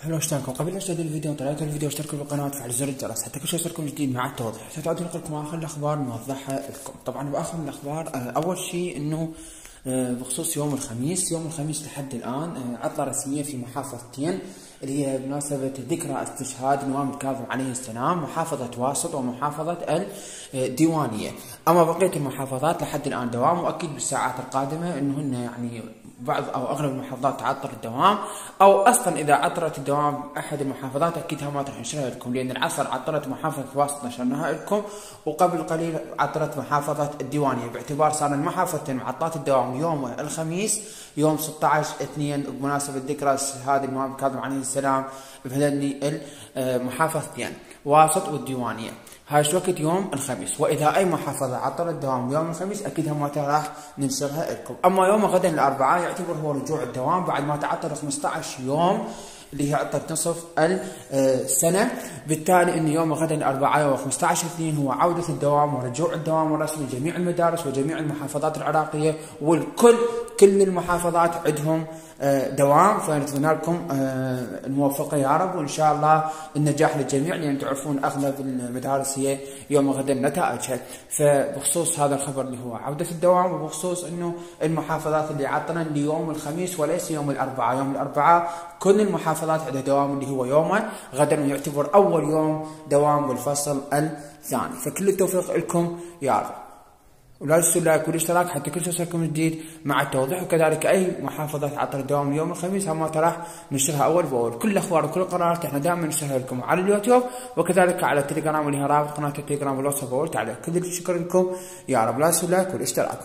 حلو اشتراككم. قبل لا اشترك الفيديو وطلعت الفيديو اشتركوا بالقناه وفعلوا زر الجرس حتى كل شيء يصيركم جديد مع التوضيح. ستعود لكم اخر الاخبار نوضحها لكم. طبعا باخر الاخبار اول شيء انه بخصوص يوم الخميس. يوم الخميس لحد الان عطله رسميه في محافظتين اللي هي بمناسبه ذكرى استشهاد الامام الكاظم عليه السلام، محافظه واسط ومحافظه الديوانيه. اما بقيه المحافظات لحد الان دوام، واكيد بالساعات القادمه انه هن يعني بعض او اغلب المحافظات تعطل الدوام، او اصلا اذا عطلت الدوام احد المحافظات اكيدها ما راح نشرها لكم، لان العصر عطلت محافظه واسط نشرناها لكم، وقبل قليل عطلت محافظه الديوانيه، باعتبار صار المحافظتين معطلات الدوام يوم الخميس يوم 16/2 بمناسبه ذكرى استشهاد الامام الكاظم عليه السلام بهذين المحافظتين واسط والديوانيه. هاي شو وقت يوم الخميس، واذا اي محافظه عطلت الدوام يوم الخميس اكيد هم راح ننشرها لكم. اما يوم غدا الاربعاء يعتبر هو رجوع الدوام بعد ما تعطل 15 يوم اللي هي عطلة نصف السنة، بالتالي ان يوم غدا الاربعاء يوم 15/2 هو عودة الدوام ورجوع الدوام الرسمي لجميع المدارس وجميع المحافظات العراقية، كل المحافظات عندهم دوام. فنتمنى لكم الموفقة يا رب، وان شاء الله النجاح للجميع، لان تعرفون اغلب المدارس هي يوم غدا نتائجها. فبخصوص هذا الخبر اللي هو عودة الدوام، وبخصوص انه المحافظات اللي عطلن ليوم الخميس وليس يوم الاربعاء، يوم الاربعاء كل المحافظات عندها دوام اللي هو يوم غدا، ويعتبر اول يوم دوام بالفصل الثاني. فكل التوفيق لكم يا رب، ولا تنسوا اللايك والاشتراك حتى كل شيء يصيركم جديد مع التوضيح. وكذلك اي محافظات عطل الدوام يوم الخميس هم راح ننشرها اول باول، كل الاخبار وكل القرارات احنا دائما ننشرها لكم على اليوتيوب وكذلك على التليجرام، واللي هي رابط قناه التليجرام والواتساب. تعالى كل الشكر لكم يا رب، لا تنسوا اللايك والاشتراك.